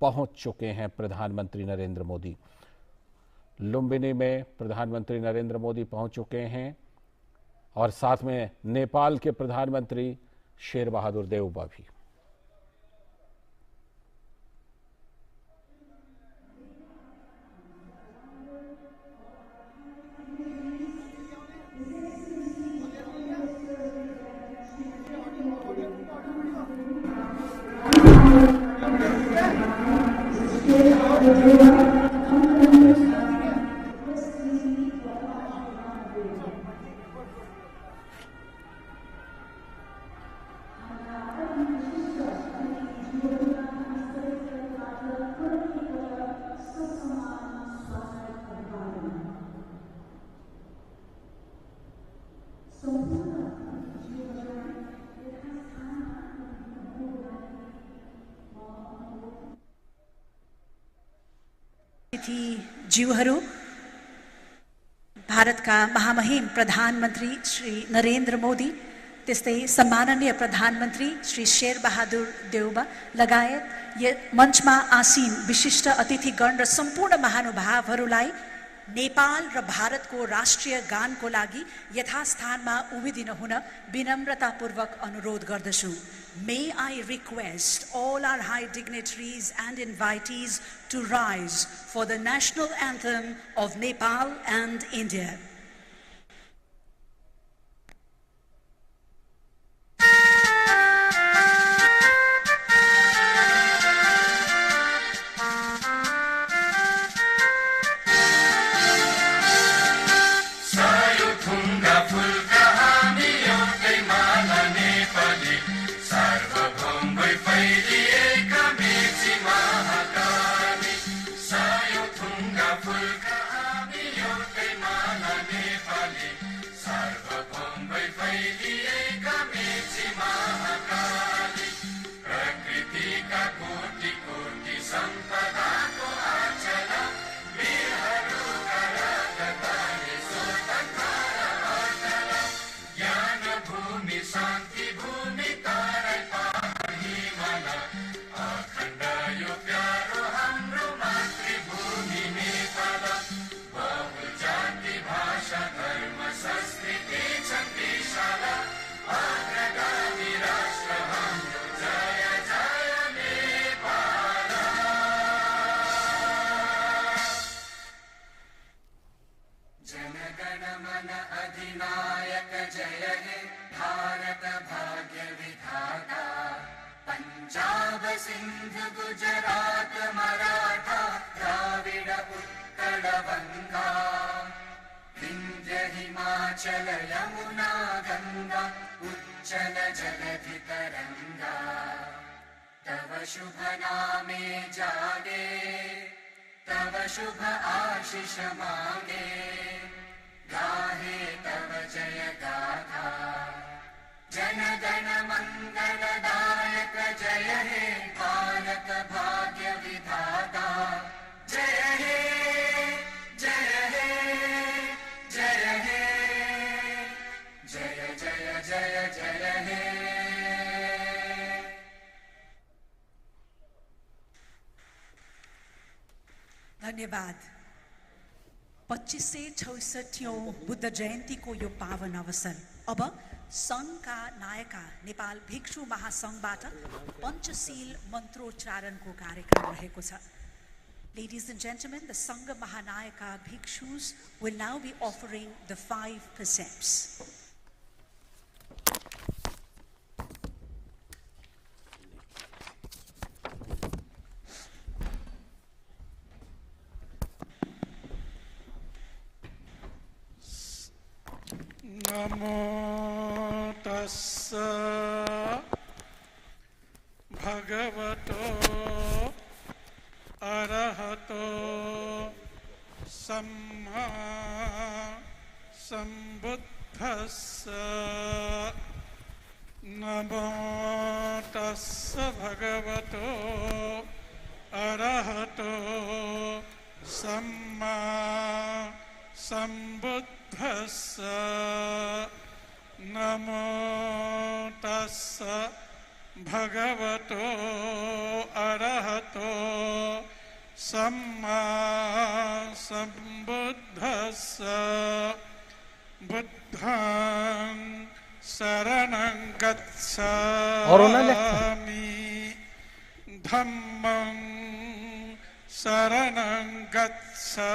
पहुंच चुके हैं प्रधानमंत्री नरेंद्र मोदी। लुम्बिनी में प्रधानमंत्री नरेंद्र मोदी पहुंच चुके हैं और साथ में नेपाल के प्रधानमंत्री शेर बहादुर देउबा भी। जीवहरू, भारतका महामहिम प्रधानमन्त्री श्री नरेन्द्र मोदी, त्यस्तै सम्माननीय प्रधानमन्त्री श्री शेर बहादुर देउबा लगायत मञ्चमा आसीन विशिष्ट अतिथिगण र सम्पूर्ण महानुभावहरूलाई नेपाल र भारतको राष्ट्रिय गानको लागि यथास्थानमा उभिदिन हुन विनम्रतापूर्वक अनुरोध गर्दछु। May I request all our high dignitaries and invitees to rise for the national anthem of Nepal and India. Sindh Gujarat Maratha Dravid Utkal Ganga Vindhya Himachal Yamuna Ganga उच्चल जलधि तरंगा तव शुभ नामे जागे तव शुभ आशीष मांगे गाहे तव जय गाथा जन गण मंगलदायक जय हे भारत भाग्य विधाता जय हे जय हे जय हे जय जय जय जय हे। धन्यवाद। 2566औं बुद्ध जयन्ती को यो पावन अवसर अब संघका नायका नेपाल भिक्षु महासंघबाट पञ्चशील मन्त्रोच्चारणको कार्यक्रम रहेको छ। Ladies and gentlemen, the Sangha Mahanayaka Bhikshus will now be offering the 5 precepts. Namo tassa bhagavato arahato samma sambuddhassa. Namo tassa bhagavato arahato samma sambuddhassa. Namo tassa bhagavato arahato सम्मा सम्बुद्धस्स बुद्धं शरणं गच्छामि धम्मं शरणं गच्छामि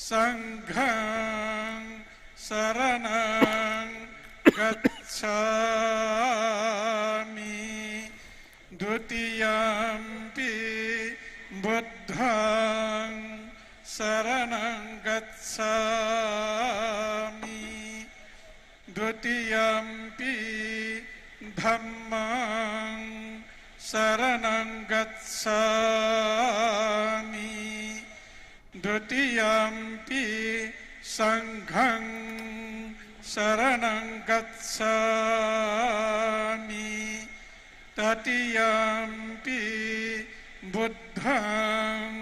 संघं शरणं गच्छामि द्वितीयम्पि बुद्धं शरणं गच्छामि द्वितीयम्पि धम्मं शरणं गच्छामि द्वितीयम्पि संघं शरणं गच्छामि तृतीयम्पि बुद्धं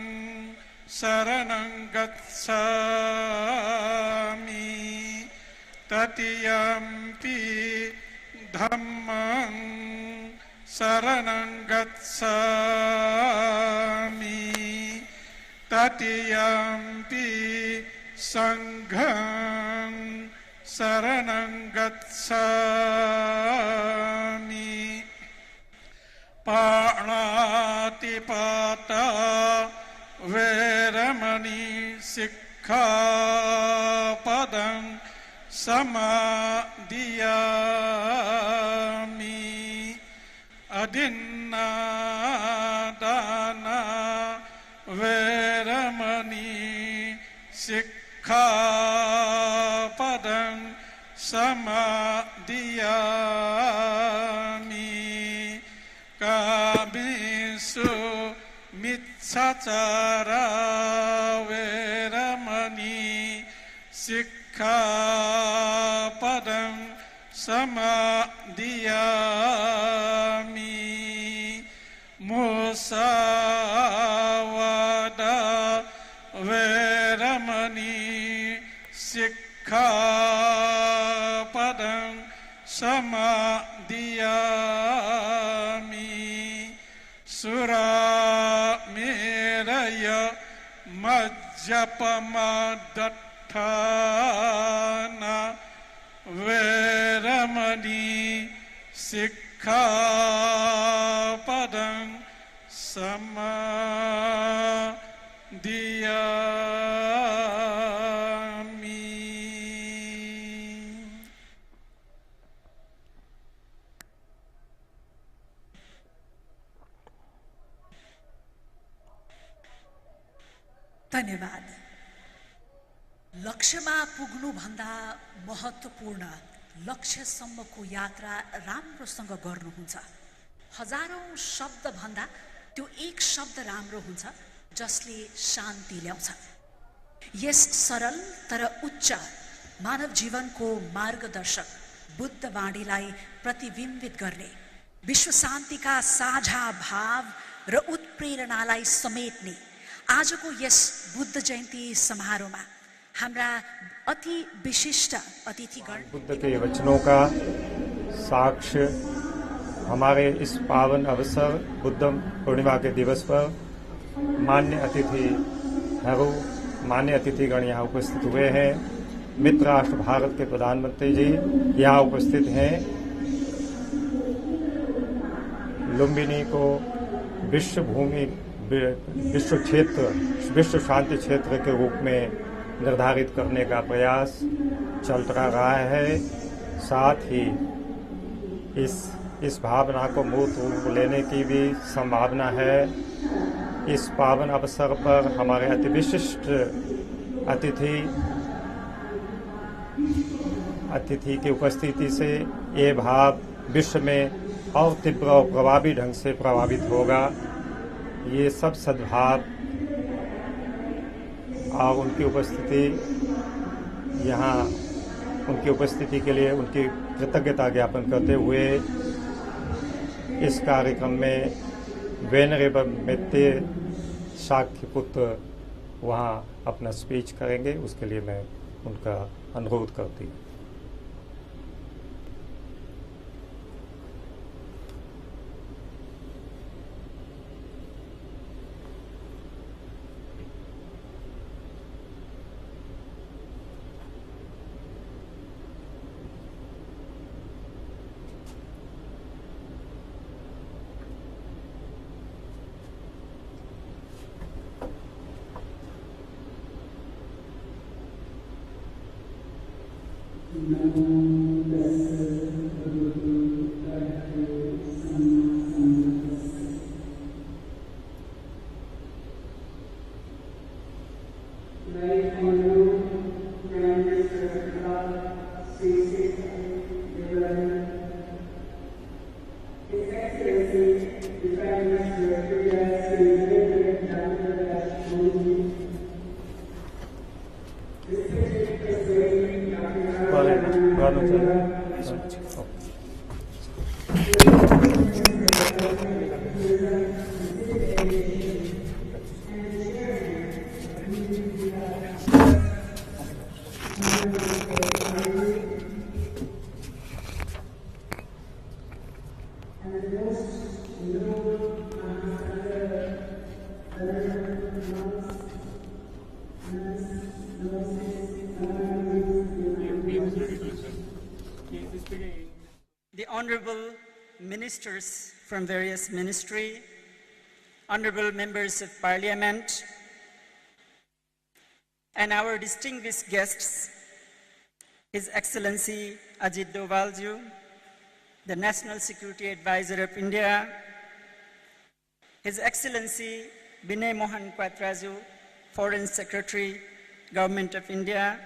शरणं गच्छामि तृतीयम्पि धम्मं शरणं गच्छामि तृतीयम्पि संघं शरणं गच्छामि पाणातिपाता वैरमणि सिक्खापदं समादियामि अदिन्नादाना वैरमणि सिक्खापदं समादियामि कामेषु मिच्छाचारा वैरमणि सिक्खापदं समादियामि मुसावादा वैरमणि सिक्खापदं समादियामि सुरामेरय मज्जपमादत्थाना वैरमणि सिक्खापदं समादियामि। धन्यवाद। लक्ष्यमा पुग्नुभन्दा महत्त्वपूर्ण लक्ष्यसम्मको यात्रा राम्रोसँग गर्नुहुन्छ। हजारौं शब्दभन्दा त्यो एक शब्द राम्रो हुन्छ जसले शान्ति ल्याउँछ। यस सरल तर उच्च मानव जीवनको मार्गदर्शक बुद्ध वाणीलाई प्रतिबिम्बित गर्ने, विश्व शान्तिका साझा भाव र उत्प्रेरणालाई समेट्ने आजको यस बुद्ध जयन्ती समारोहमा हाम्रा अति विशिष्ट अतिथिगण बुद्ध के वचनों का साक्ष्य हमारे इस पावन अवसर बुद्ध पूर्णिमा के दिवस पर मान्य अतिथिगण यहाँ उपस्थित हुए हैं। मित्र राष्ट्र भारत के प्रधानमंत्री जी यहाँ उपस्थित हैं। लुम्बिनी को विश्व शांति क्षेत्र के रूप में निर्धारित करने का प्रयास चल रहा है। साथ ही इस भावना को मूर्त रूप लेने की भी संभावना है। इस पावन अवसर पर हमारे अति विशिष्ट अतिथि की उपस्थिति से ये भाव विश्व में और तीव्र और प्रभावी ढंग से प्रभावित होगा। ये सब सद्भाव और उनकी उपस्थिति के लिए उनकी कृतज्ञता ज्ञापन करते हुए इस कार्यक्रम में वेनरेबल मित्ते शाक्य पुत्र वहाँ अपना स्पीच करेंगे। उसके लिए मैं उनका अनुरोध करती हूँ। The honorable ministers from various ministry, honorable members of parliament, and our distinguished guests, His Excellency Ajit Dovalju, the National Security Advisor of India, His Excellency Binay Mohan Quatraju, Foreign Secretary, Government of India,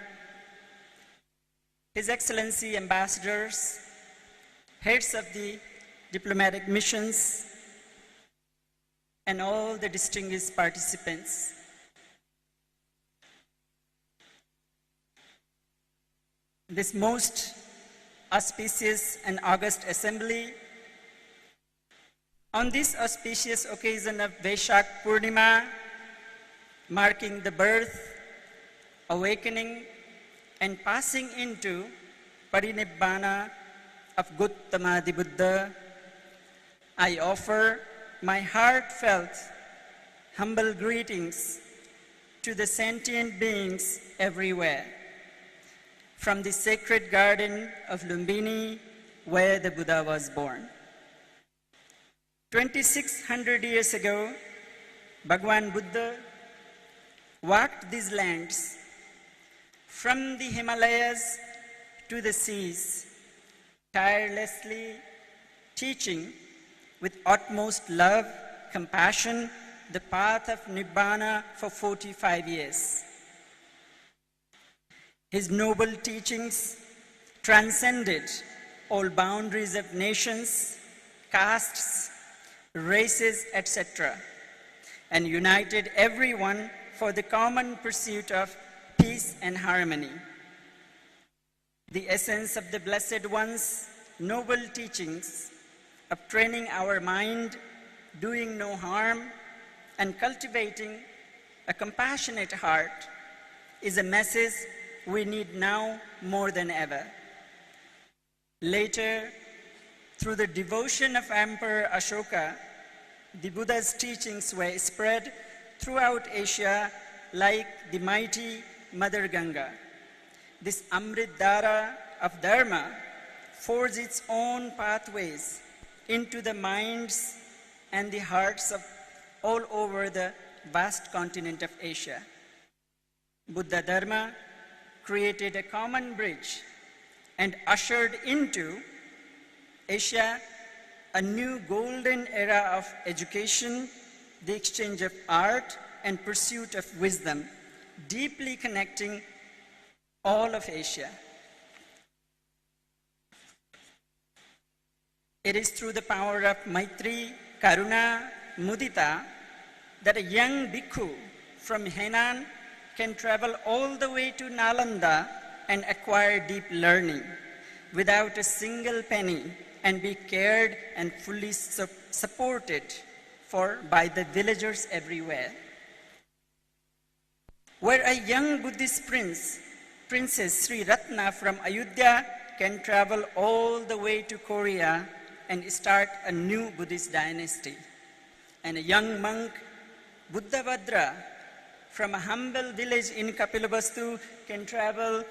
His Excellency Ambassadors, heads of the diplomatic missions, and all the distinguished participants. This most auspicious and august assembly, on this auspicious occasion of Vaishak Purnima, marking the birth, awakening, and passing into Parinibbana of Gautama Buddha, I offer my heartfelt, humble greetings to the sentient beings everywhere, from the sacred garden of Lumbini, where the Buddha was born. 2600 years ago, Bhagwan Buddha walked these lands, from the Himalayas to the seas, tirelessly teaching with utmost love, compassion, the path of Nibbana for 45 years. His noble teachings transcended all boundaries of nations, castes, races, etc., and united everyone for the common pursuit of peace and harmony. The essence of the Blessed One's noble teachings of training our mind, doing no harm, and cultivating a compassionate heart is a message we need now more than ever. Later, through the devotion of Emperor Ashoka, the Buddha's teachings were spread throughout Asia like the mighty Mother Ganga. This Amrit Dhara of Dharma forged its own pathways into the minds and the hearts of all over the vast continent of Asia. Buddha Dharma created a common bridge and ushered into Asia a new golden era of education, the exchange of art, and pursuit of wisdom, deeply connecting all of Asia. It is through the power of Maitri, Karuna, Mudita that a young bhikkhu from Henan can travel all the way to Nalanda and acquire deep learning without a single penny and be cared and fully supported by the villagers everywhere. Where a young Buddhist Princess Sri Ratna from Ayodhya can travel all the way to Korea and start a new Buddhist dynasty. And a young monk, Buddhabhadra, from a humble village in Kapilavastu can travel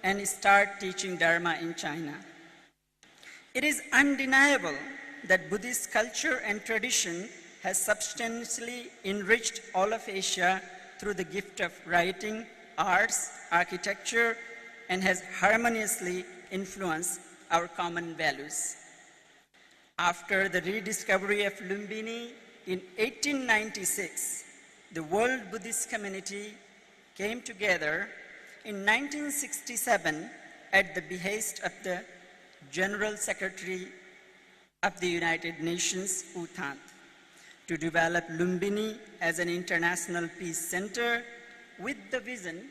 and start teaching Dharma in China. It is undeniable that Buddhist culture and tradition has substantially enriched all of Asia through the gift of writing, arts, architecture, and has harmoniously influence our common values. After the rediscovery of Lumbini in 1896, the World Buddhist Community came together in 1967 at the behest of the General Secretary of the United Nations, U Thant, to develop Lumbini as an international peace center with the vision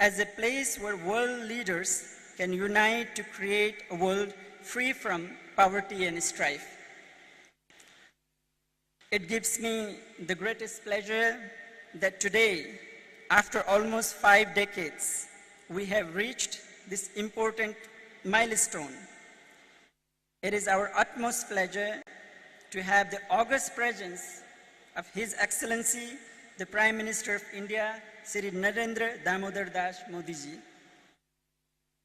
as a place where world leaders can unite to create a world free from poverty and strife. It gives me the greatest pleasure that today, after almost 5 decades, we have reached this important milestone. It is our utmost pleasure to have the august presence of His Excellency, the Prime Minister of India, Shri Narendra Damodar Das Modi ji.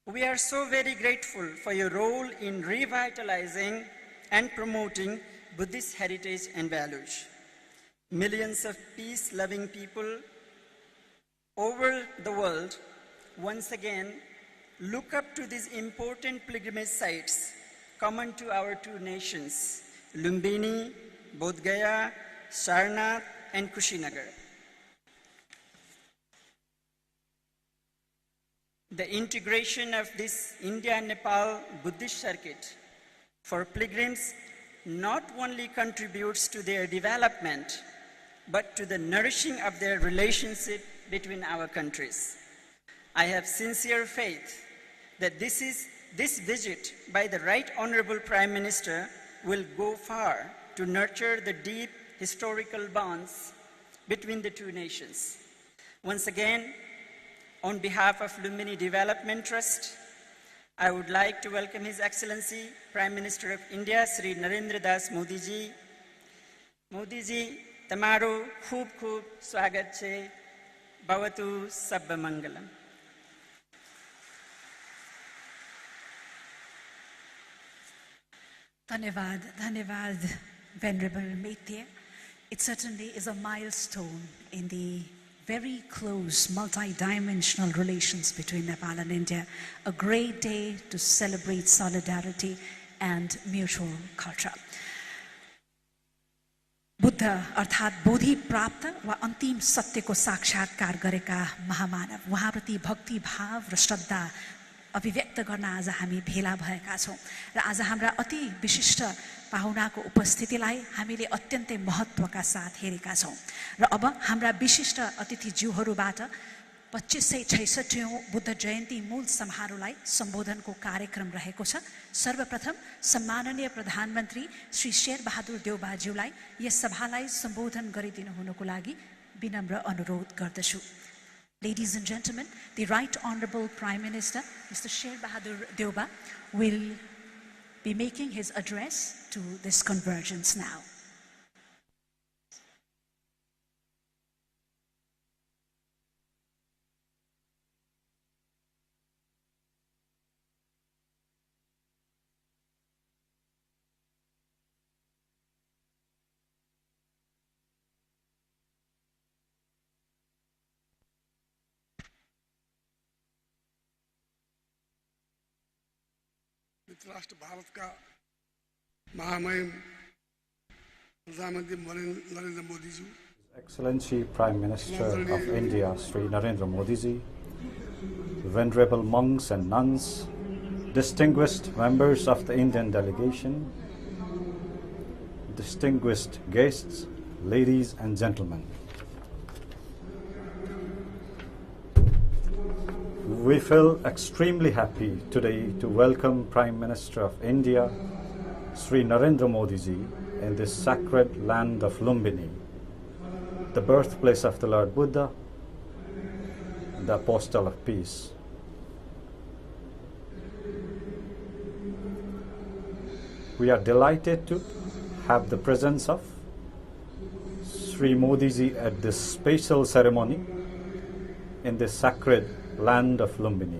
We are so very grateful for your role in revitalizing and promoting Buddhist heritage and values. Millions of peace-loving people over the world once again look up to these important pilgrimage sites common to our two nations, Lumbini, Bodh Gaya, Sarnath, and Kushinagar. The integration of this India-Nepal Buddhist circuit for pilgrims not only contributes to their development, but to the nourishing of their relationship between our countries. I have sincere faith that this visit by the Right Honorable Prime Minister will go far to nurture the deep historical bonds between the two nations. Once again, on behalf of Lumbini Development Trust, I would like to welcome His Excellency, Prime Minister of India, Shri Narendra Das Modi ji. Modi ji, tamaru khub khub swagat chhe, bhavatu sabba mangalam. Dhanyavad, Venerable Maitya. It certainly is a milestone in the very close, multi-dimensional relations between Nepal and India. A great day to celebrate solidarity and mutual culture. Buddha अर्थात् बोधि प्राप्त वा अन्तिम सत्यको साक्षात्कार गरेका महामानव उहाँप्रति भक्ति भाव र श्रद्धा अभिव्यक्त गर्न आज हामी भेला भएका छौं र आज हाम्रा अति विशिष्ट पाहुनाको उपस्थितिलाई हामीले अत्यन्तै महत्त्वका साथ हेरेका छौं र अब हाम्रा विशिष्ट अतिथिज्यूहरूबाट 2566औं बुद्ध जयन्ती मूल समारोहलाई सम्बोधनको कार्यक्रम रहेको छ। सर्वप्रथम सम्माननीय प्रधानमन्त्री श्री शेरबहादुर देउबाज्यूलाई यस सभालाई सम्बोधन गरिदिनु हुनुको लागि विनम्र अनुरोध गर्दछु। Ladies and gentlemen, the Right Honorable Prime Minister, Mr. Sherbahadur Deuba, will be making his address to this convergence now. राष्ट्र भारत का महामहिम प्रधानमंत्री Narendra Modi ji, Excellency Prime Minister of India Sri Narendra Modi ji, venerable monks and nuns, distinguished members of the Indian delegation, distinguished guests, ladies and gentlemen. We feel extremely happy today to welcome Prime Minister of India, Sri Narendra Modi ji, in this sacred land of Lumbini, the birthplace of the Lord Buddha, the Apostle of Peace. We are delighted to have the presence of Sri Modi ji at this special ceremony in this sacred land of Lumbini.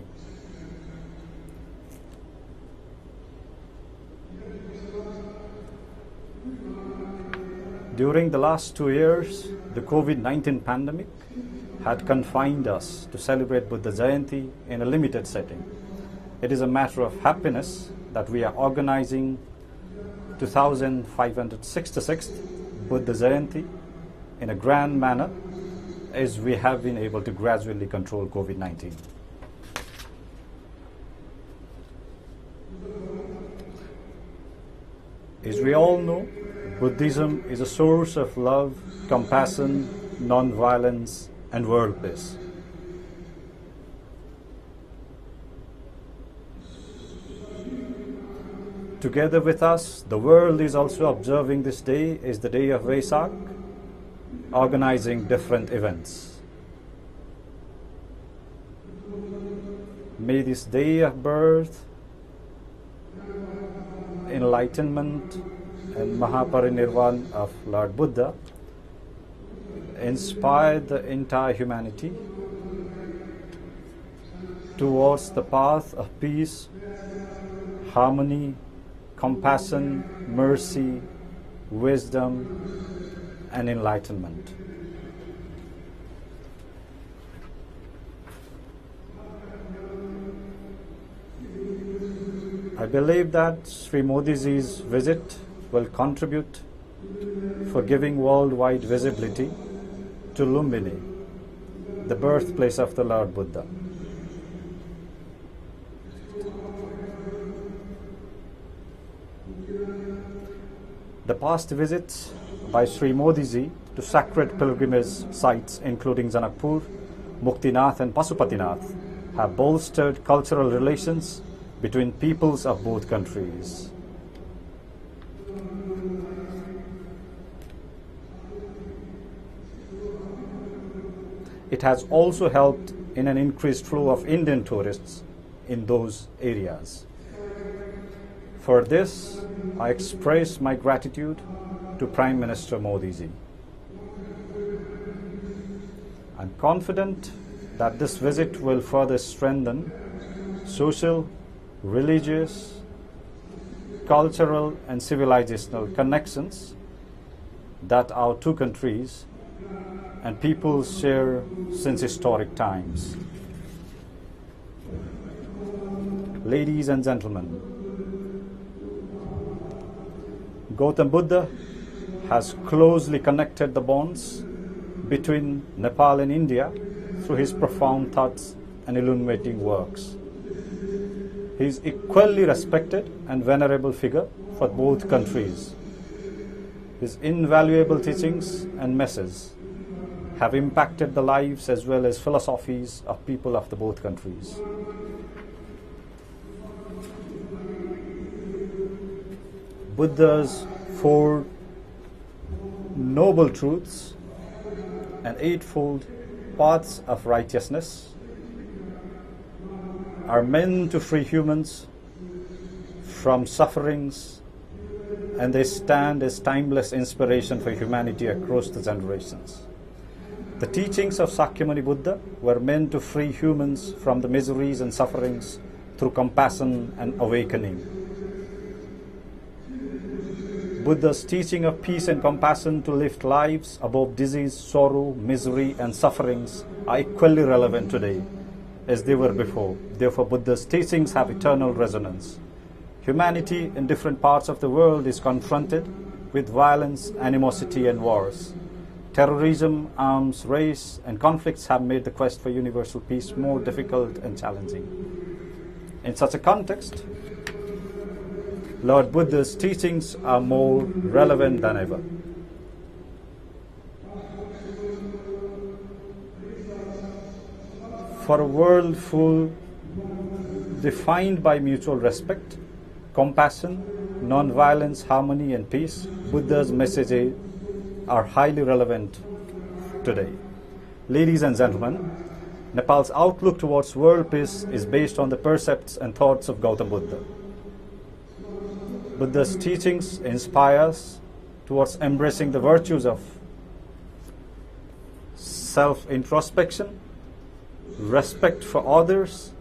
During the last 2 years, the COVID-19 pandemic had confined us to celebrate Buddha Jayanti in a limited setting. it is a matter of happiness that we are organizing 2566th Buddha Jayanti in a grand manner, as we have been able to gradually control COVID-19. As we all know, Buddhism is a source of love, compassion, non-violence, and world peace. Together with us, the world is also observing this day as the day of Vesak, organizing different events. May this day of birth, enlightenment, and Mahaparinirvan of Lord Buddha inspire the entire humanity towards the path of peace, harmony, compassion, mercy, wisdom, and enlightenment. I believe that Sri Modi's visit will contribute for giving worldwide visibility to Lumbini, the birthplace of the Lord Buddha. The past visits by Sri Modi to sacred pilgrimage sites including Janakpur, Muktinath and Pasupatinath have bolstered cultural relations between peoples of both countries. It has also helped in an increased flow of Indian tourists in those areas. For this, I express my gratitude to Prime Minister Modi ji. I'm confident that this visit will further strengthen social, religious, cultural and civilizational connections that our two countries and peoples share since historic times. Ladies and gentlemen, Gautam Buddha has closely connected the bonds between Nepal and India through his profound thoughts and illuminating works. He is equally respected and venerable figure for both countries. His invaluable teachings and messages have impacted the lives as well as philosophies of people of the both countries. Buddha's four noble truths and eightfold paths of righteousness are meant to free humans from sufferings, and they stand as timeless inspiration for humanity across the generations. The teachings of Sakyamuni Buddha were meant to free humans from the miseries and sufferings through compassion and awakening. Buddha's teaching of peace and compassion to lift lives above disease, sorrow, misery, and sufferings are equally relevant today as they were before. Therefore, Buddha's teachings have eternal resonance. Humanity in different parts of the world is confronted with violence, animosity, and wars. Terrorism, arms race, and conflicts have made the quest for universal peace more difficult and challenging. In such a context, Lord Buddha's teachings are more relevant than ever. For a world full defined by mutual respect, compassion, non-violence, harmony, and peace, Buddha's messages are highly relevant today. Ladies and gentlemen, Nepal's outlook towards world peace is based on the precepts and thoughts of Gautam Buddha. Buddha's teachings inspire us towards embracing the virtues of self-introspection, respect for others,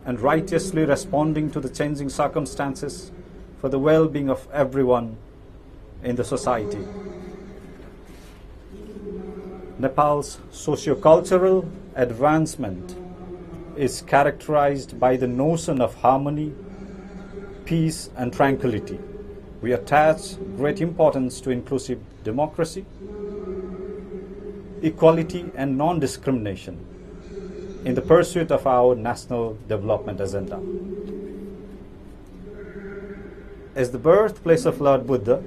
and righteously responding to the changing circumstances for the well-being of everyone in the society. Nepal's socio-cultural advancement is characterized by the notion of harmony, peace, and tranquility. We attach great importance to inclusive democracy, equality, and non-discrimination in the pursuit of our national development agenda. As the birthplace of Lord Buddha,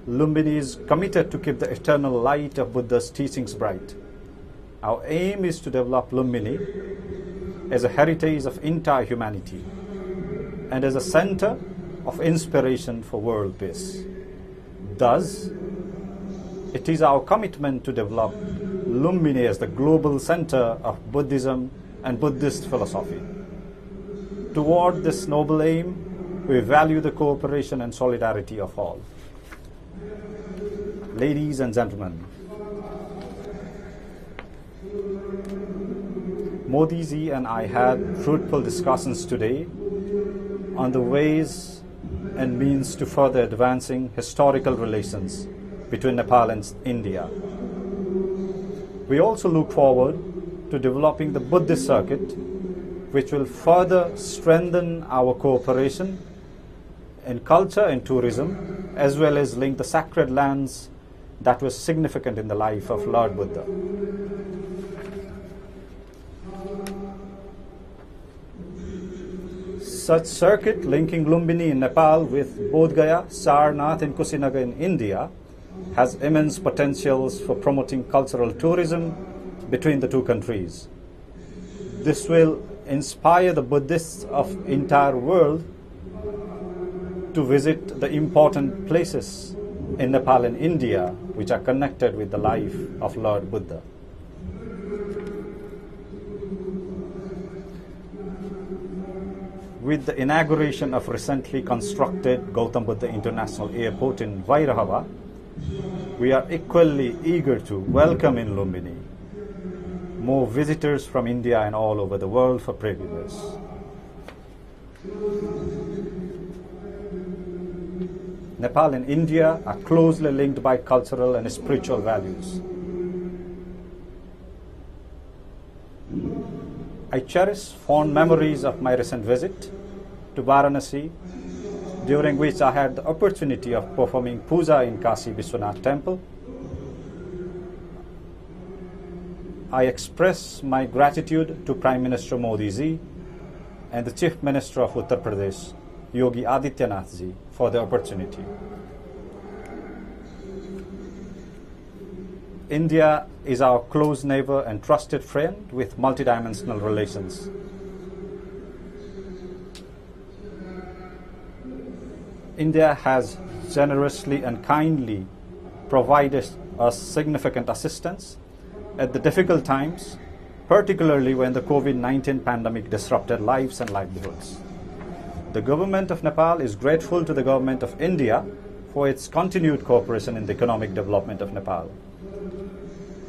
Lumbini is committed to keep the eternal light of Buddha's teachings bright. Our aim is to develop Lumbini as a heritage of entire humanity and as a center of inspiration for world peace. Thus, it is our commitment to develop Lumbini as the global center of Buddhism and Buddhist philosophy. Toward this noble aim, we value the cooperation and solidarity of all. Ladies and gentlemen, Modi ji and I had fruitful discussions today on the ways and means to further advancing historical relations between Nepal and India. We also look forward to developing the Buddhist circuit, which will further strengthen our cooperation in culture and tourism, as well as link the sacred lands that were significant in the life of Lord Buddha. Such circuit linking Lumbini in Nepal with Bodh Gaya, Sarnath and Kusinagar in India has immense potentials for promoting cultural tourism between the two countries. This will inspire the Buddhists of entire world to visit the important places in Nepal and India which are connected with the life of Lord Buddha. With the inauguration of recently constructed Gautam Buddha International Airport in Vairahava, we are equally eager to welcome in Lumbini more visitors from India and all over the world for pilgrimage. Nepal and India are closely linked by cultural and spiritual values. I cherish fond memories of my recent visit to Varanasi, during which I had the opportunity of performing puja in Kashi Vishwanath Temple. I express my gratitude to Prime Minister Modi ji and the Chief Minister of Uttar Pradesh, Yogi Adityanath ji, for the opportunity. India is our close neighbor and trusted friend with multidimensional relations. India has generously and kindly provided us significant assistance at the difficult times, particularly when the COVID-19 pandemic disrupted lives and livelihoods. The government of Nepal is grateful to the government of India for its continued cooperation in the economic development of Nepal.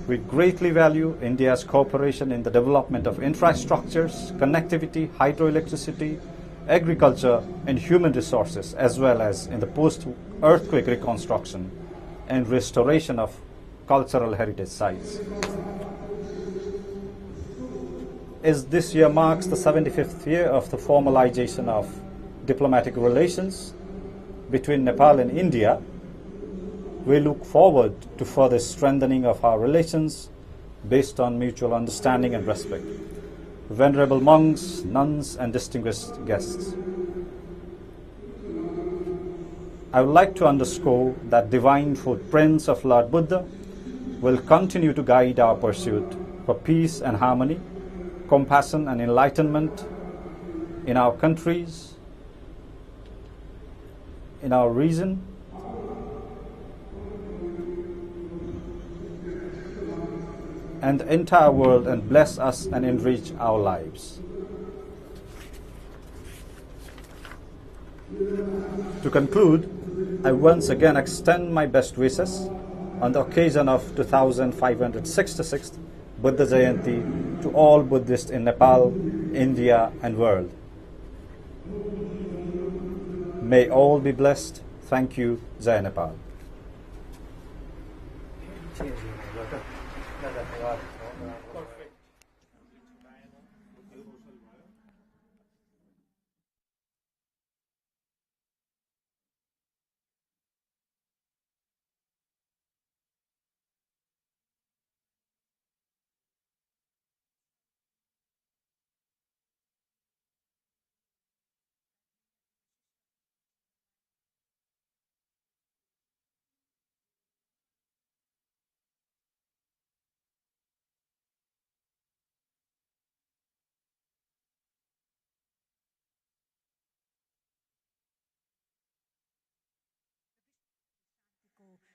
We greatly value India's cooperation in the development of infrastructures, connectivity, hydroelectricity, agriculture, and human resources, as well as in the post-earthquake reconstruction and restoration of cultural heritage sites. As this year marks the 75th year of the formalization of diplomatic relations between Nepal and India, we look forward to further strengthening of our relations based on mutual understanding and respect. Venerable monks, nuns, and distinguished guests, I would like to underscore that divine footprints of Lord Buddha will continue to guide our pursuit for peace and harmony, compassion and enlightenment in our countries, in our region, and the entire world, and bless us and enrich our lives. To conclude, I once again extend my best wishes on the occasion of 2566th Buddha Jayanti to all Buddhists in Nepal, India, and world. May all be blessed. Thank you. Jai Nepal.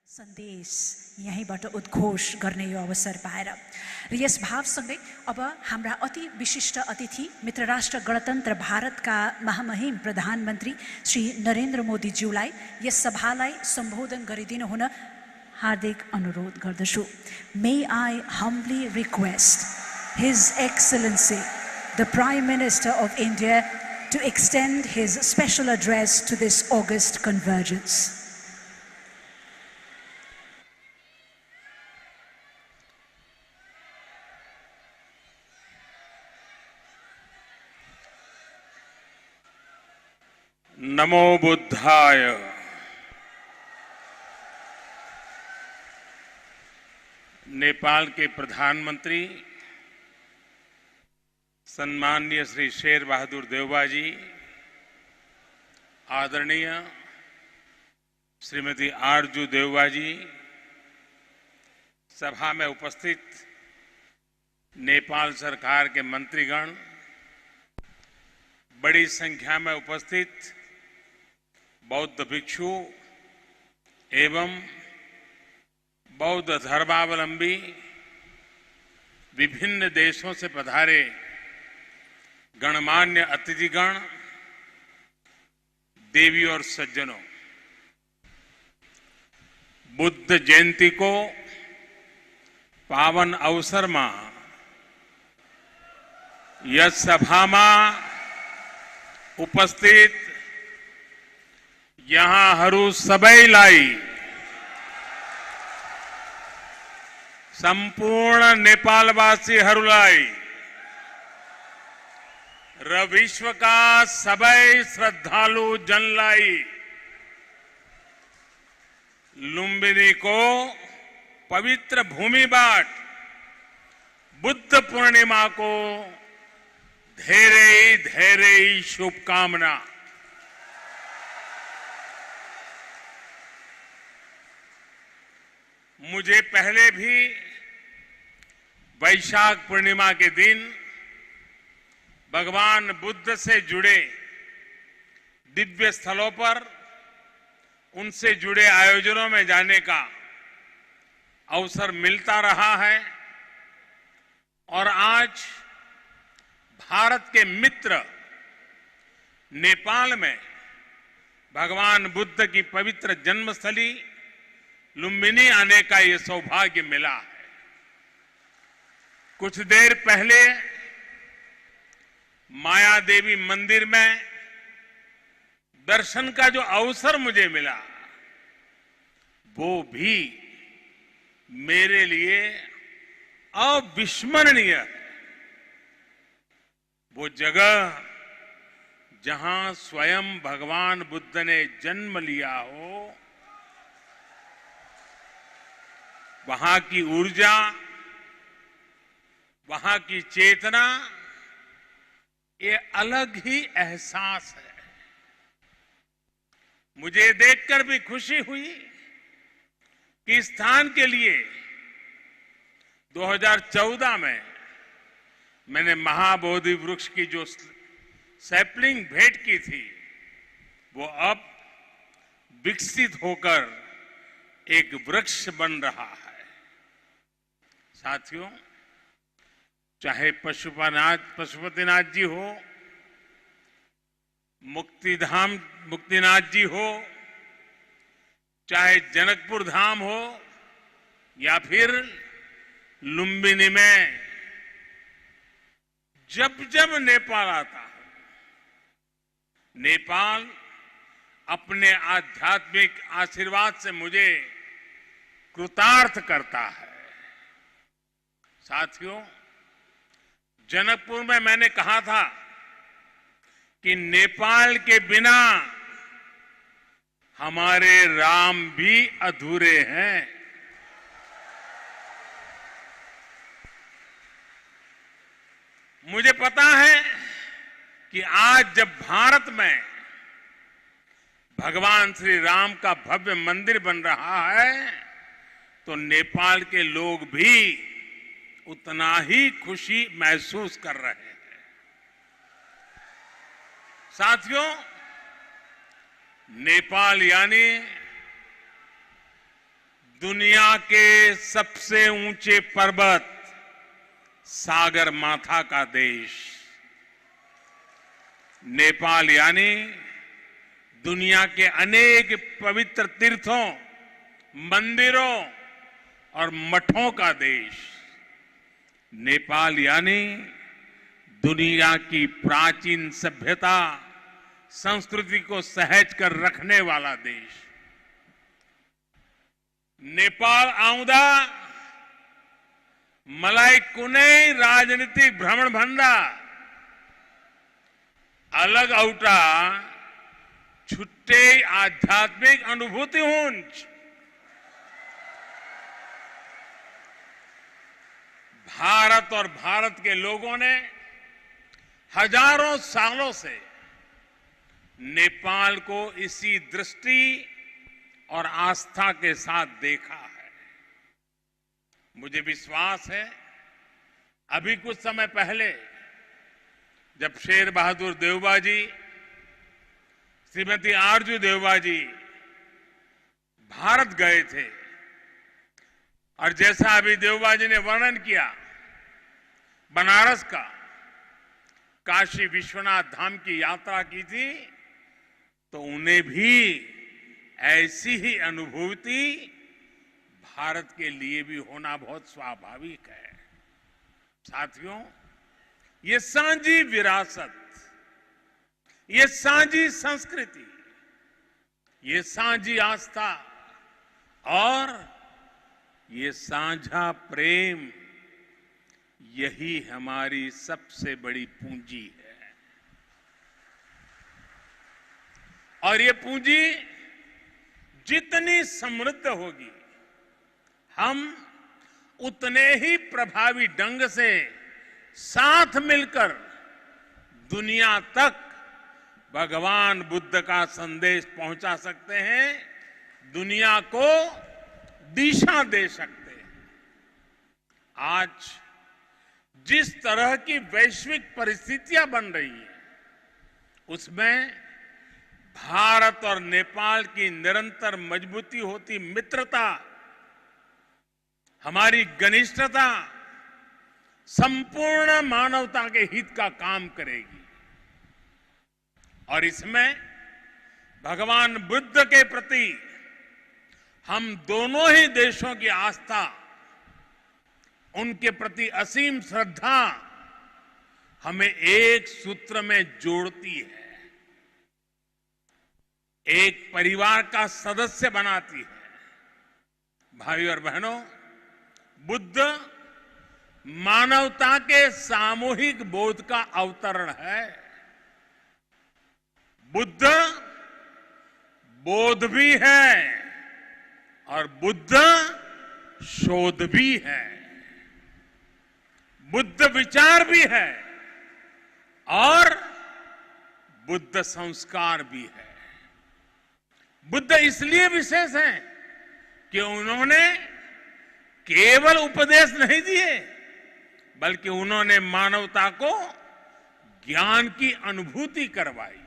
सन्देश यहीँबाट उद्घोष गर्ने यो अवसर पाएर र yes भावसँगै अब हाम्रा अति विशिष्ट अतिथि मित्र राष्ट्र गणतन्त्र भारतका महामहिम प्रधानमन्त्री श्री नरेन्द्र मोदीज्यूलाई यस सभालाई सम्बोधन गरिदिनु हुन हार्दिक अनुरोध गर्दछु। May I humbly request his excellency the prime minister of India to extend his special address to this August convergence. नमो बुद्धाय। नेपाल के प्रधानमंत्री सम्माननीय श्री शेर बहादुर देवबा जी, आदरणीय श्रीमती आरजू देवबा जी, सभा में उपस्थित नेपाल सरकार के मंत्रीगण, बड़ी संख्या में उपस्थित बौद्ध भिक्षु एवं बौद्ध धर्मावलंबी, विभिन्न देशों से पधारे गणमान्य अतिथिगण, देवी और सज्जनों, बुद्ध जयंती को पावन अवसर में यस सभा में उपस्थित यहाँ सबैलाई संपूर्ण नेपालवासीहरूलाई र विश्वका सबै श्रद्धालु जनलाई लुम्बिनीको पवित्र भूमिबाट बुद्ध पूर्णिमाको धेरै धेरै शुभकामना। मुझे पहले भी वैशाख पूर्णिमा के दिन भगवान बुद्ध से जुड़े दिव्य स्थलों पर उनसे जुड़े आयोजनों में जाने का अवसर मिलता रहा है और आज भारत के मित्र नेपाल में भगवान बुद्ध की पवित्र जन्मस्थली लुम्बिनी आने का ये सौभाग्य मिला है। कुछ देर पहले माया देवी मंदिर में दर्शन का जो अवसर मुझे मिला वो भी मेरे लिए अविस्मरणीय है। वो जगह जहां स्वयं भगवान बुद्ध ने जन्म लिया हो, वहां की ऊर्जा, वहां की चेतना, ये अलग ही एहसास है। मुझे देखकर भी खुशी हुई कि इस स्थान के लिए 2014 में मैंने महाबोधि वृक्ष की जो सैपलिंग भेंट की थी वो अब विकसित होकर एक वृक्ष बन रहा है। साथियों, चाहे पशुपतिनाथ जी हो, मुक्तिनाथ जी हो, चाहे जनकपुर धाम हो या फिर लुम्बिनी में जब जब नेपाल आता है, नेपाल अपने आध्यात्मिक आशीर्वाद से मुझे कृतार्थ करता है। साथियों, जनकपुर में मैंने कहा था कि नेपाल के बिना हमारे राम भी अधूरे हैं। मुझे पता है कि आज जब भारत में भगवान श्री राम का भव्य मंदिर बन रहा है तो नेपाल के लोग भी उतना ही खुशी महसूस कर रहे हैं। साथियों, नेपाल यानी दुनिया के सबसे ऊंचे पर्वत, सागर माथा का देश नेपाल यानी दुनिया के अनेक पवित्र तीर्थों, मंदिरों और मठों का देश। नेपाल यानी दुनिया की प्राचीन सभ्यता, संस्कृति को सहेज कर रखने वाला देश। नेपाल आउँदा मलाई कुनै राजनीतिक भ्रमण भन्दा अलग औटा छुट्टै आध्यात्मिक अनुभूति हुन्छ। भारत और भारत के लोगों ने हजारों सालों से नेपाल को इसी दृष्टि और आस्था के साथ देखा है। मुझे विश्वास है अभी कुछ समय पहले जब शेर बहादुर देउबा जी, श्रीमती आरजू देउबा जी भारत गए थे और जैसा अभी देउबा जी ने वर्णन किया बनारस का, काशी विश्वनाथ धाम की यात्रा की थी, तो उन्हें भी ऐसी ही अनुभूति भारत के लिए भी होना बहुत स्वाभाविक है। साथियों, ये साझी विरासत, ये साझी संस्कृति, ये साझी आस्था और ये साझा प्रेम, यही हमारी सबसे बड़ी पूंजी है। और ये पूंजी जितनी समृद्ध होगी, हम उतने ही प्रभावी ढंग से साथ मिलकर दुनिया तक भगवान बुद्ध का संदेश पहुंचा सकते हैं, दुनिया को दिशा दे सकते हैं। आज जिस तरह की वैश्विक परिस्थितियां बन रही हैं, उसमें भारत और नेपाल की निरंतर मजबूती होती मित्रता, हमारी घनिष्ठता संपूर्ण मानवता के हित का काम करेगी। और इसमें भगवान बुद्ध के प्रति हम दोनों ही देशों की आस्था, उनके प्रति असीम श्रद्धा हमें एक सूत्र में जोड़ती है, एक परिवार का सदस्य बनाती है। भाई और बहनों, बुद्ध मानवता के सामूहिक बोध का अवतरण है। बुद्ध बोध भी है और बुद्ध शोध भी है, बुद्ध विचार भी है और बुद्ध संस्कार भी है। बुद्ध इसलिए विशेष हैं कि उन्होंने केवल उपदेश नहीं दिए, बल्कि उन्होंने मानवता को ज्ञान की अनुभूति करवाई।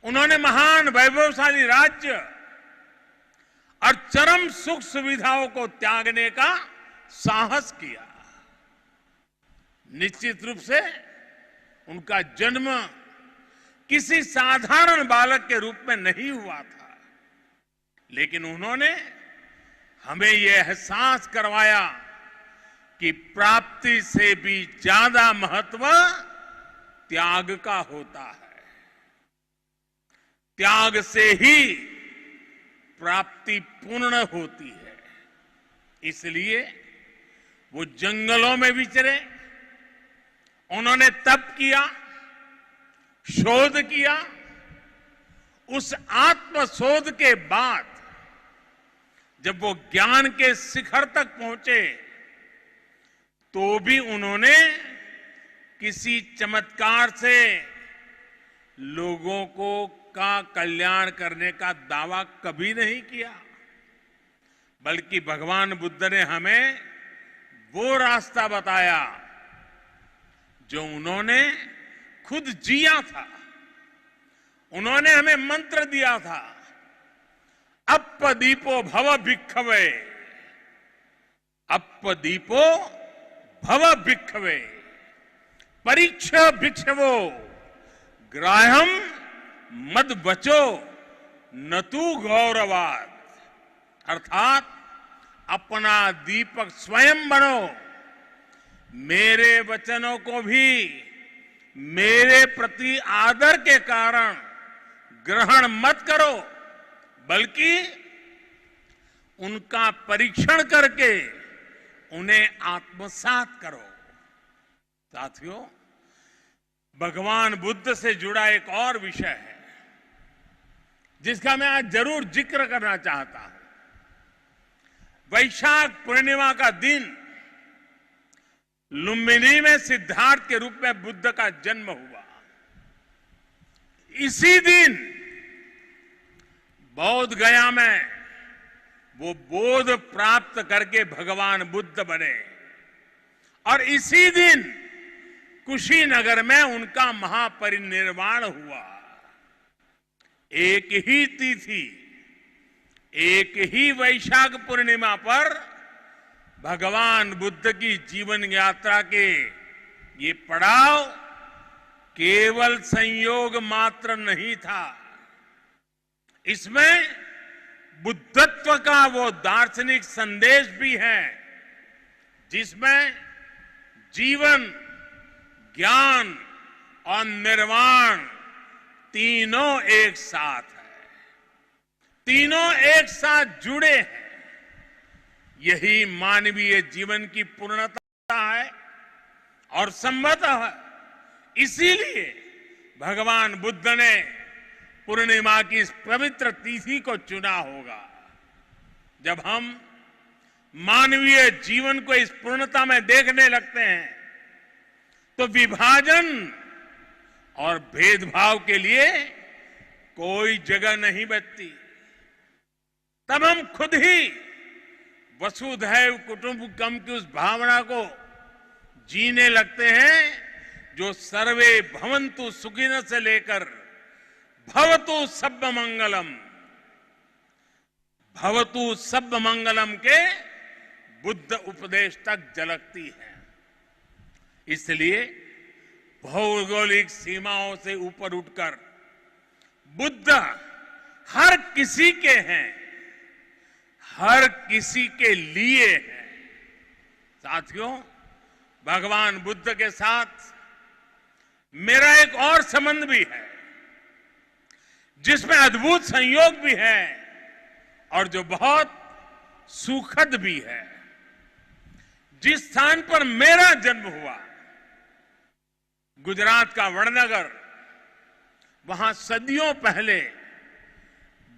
उन्होंने महान वैभवशाली राज्य और चरम सुख सुविधाओं को त्यागने का साहस किया। निश्चित रूप से उनका जन्म किसी साधारण बालक के रूप में नहीं हुआ था, लेकिन उन्होंने हमें यह एहसास करवाया कि प्राप्ति से भी ज्यादा महत्व त्याग का होता है। त्याग से ही प्राप्ति पूर्ण होती है। इसलिए वो जंगलों में विचरे, उन्होंने तप किया, शोध किया। उस आत्मशोध के बाद जब वो ज्ञान के शिखर तक पहुंचे, तो भी उन्होंने किसी चमत्कार से लोगों का कल्याण करने का दावा कभी नहीं किया, बल्कि भगवान बुद्ध ने हमें वो रास्ता बताया जो उन्होंने खुद जिया था। उन्होंने हमें मंत्र दिया था, अप्पदीपो भव भिक्खवे, अप्पदीपो भव भिक्खवे, परीक्ष भिक्षवो ग्राह्यम मद बचो न तू गौरवाद। अर्थात अपना दीपक स्वयं बनो, मेरे वचनों को भी मेरे प्रति आदर के कारण ग्रहण मत करो, बल्कि उनका परीक्षण करके उन्हें आत्मसात करो। साथियों, भगवान बुद्ध से जुड़ा एक और विषय है जिसका मैं आज जरूर जिक्र करना चाहता हूं। वैशाख पूर्णिमा का दिन लुम्बिनी में सिद्धार्थ के रूप में बुद्ध का जन्म हुआ। इसी दिन बौद्ध गया में वो बोध प्राप्त करके भगवान बुद्ध बने और इसी दिन कुशीनगर में उनका महापरिनिर्वाण हुआ। एक ही तिथि, एक ही वैशाख पूर्णिमा पर भगवान बुद्ध की जीवन यात्रा के ये पड़ाव केवल संयोग मात्र नहीं था, इसमें बुद्धत्व का वो दार्शनिक संदेश भी है जिसमें जीवन, ज्ञान और निर्वाण तीनों एक साथ है, तीनों एक साथ जुड़े हैं। यही मानवीय जीवन की पूर्णता है और संभवतः इसीलिए भगवान बुद्ध ने पूर्णिमा की इस पवित्र तिथि को चुना होगा। जब हम मानवीय जीवन को इस पूर्णता में देखने लगते हैं तो विभाजन और भेदभाव के लिए कोई जगह नहीं बचती। तब हम खुद ही वसुधैव कुटुंबकम की उस भावना को जीने लगते हैं जो सर्वे भवन्तु सुखिनः से लेकर भवतु सब्ब मंगलम, भवतु सब्ब मंगलम के बुद्ध उपदेश तक झलकती है। इसलिए भौगोलिक सीमाओं से ऊपर उठकर बुद्ध हर किसी के हैं, हर किसी के लिए है। साथियों, भगवान बुद्ध के साथ मेरा एक और संबंध भी है जिसमें अद्भुत संयोग भी है और जो बहुत सुखद भी है। जिस स्थान पर मेरा जन्म हुआ, गुजरात का वडनगर, वहां सदियों पहले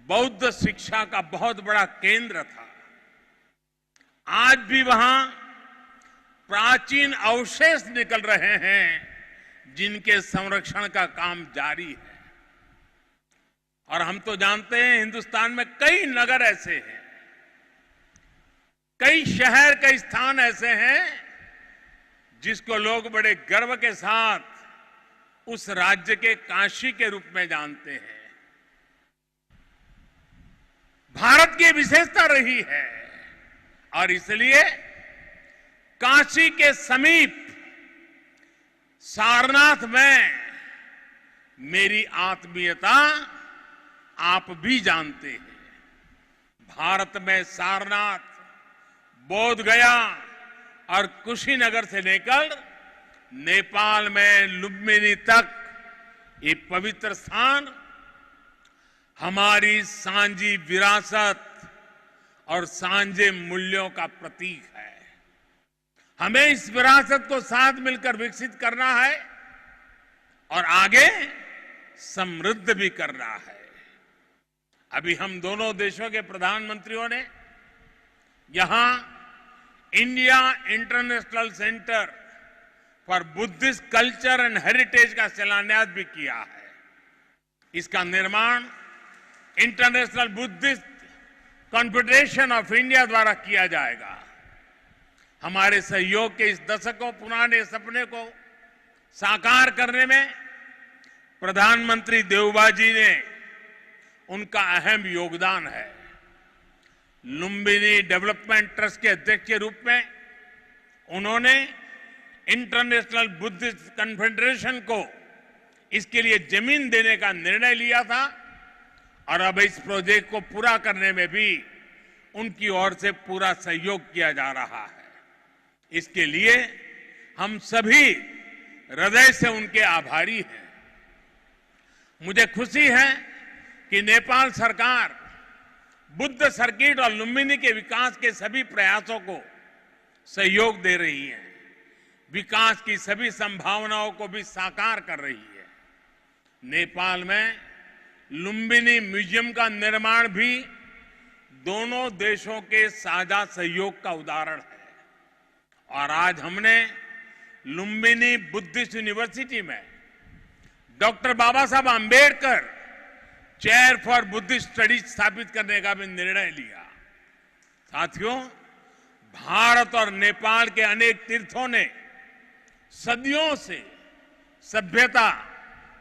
बौद्ध शिक्षा का बहुत बड़ा केंद्र था। आज भी वहां प्राचीन अवशेष निकल रहे हैं जिनके संरक्षण का काम जारी है। और हम तो जानते हैं हिंदुस्तान में कई नगर ऐसे हैं, कई शहर, कई स्थान ऐसे हैं जिसको लोग बड़े गर्व के साथ उस राज्य के काशी के रूप में जानते हैं। भारत की विशेषता रही है और इसलिए काशी के समीप सारनाथ में मेरी आत्मीयता आप भी जानते हैं। भारत में सारनाथ, बोध गया और कुशीनगर से लेकर नेपाल में लुम्बिनी तक ये पवित्र स्थान हमारी सांझी विरासत और सांझे मूल्यों का प्रतीक है। हमें इस विरासत को साथ मिलकर विकसित करना है और आगे समृद्ध भी करना है। अभी हम दोनों देशों के प्रधानमंत्रियों ने यहां India international centre for Buddhist culture and heritage का शिलान्यास भी किया है। इसका निर्माण international Buddhist confederation of India द्वारा किया जाएगा। हमारे सहयोग के इस दशकों पुराने सपने को साकार करने में प्रधानमंत्री देवबा जी ने उनका अहम योगदान है। लुम्बिनी डेवलपमेंट ट्रस्ट के अध्यक्ष के रूप में उन्होंने इंटरनेशनल बुद्धिस्ट कन्फेडरेशन को इसके लिए जमीन देने का निर्णय लिया था और अब इस प्रोजेक्ट को पूरा करने में भी उनकी ओर से पूरा सहयोग किया जा रहा है। इसके लिए हम सभी हृदय से उनके आभारी हैं। मुझे खुशी है कि नेपाल सरकार बुद्ध सर्किट और लुम्बिनी के विकास के सभी प्रयासों को सहयोग दे रही है, विकास की सभी संभावनाओं को भी साकार कर रही है। नेपाल में लुम्बिनी म्यूजियम का निर्माण भी दोनों देशों के साझा सहयोग का उदाहरण है और आज हमने लुम्बिनी बुद्धिस्ट यूनिवर्सिटी में doctor Baba Saheb Ambedkar chair for Buddhist studies स्थापित करने का भी निर्णय लिया। साथियों, भारत और नेपाल के अनेक तीर्थों ने सदियों से सभ्यता,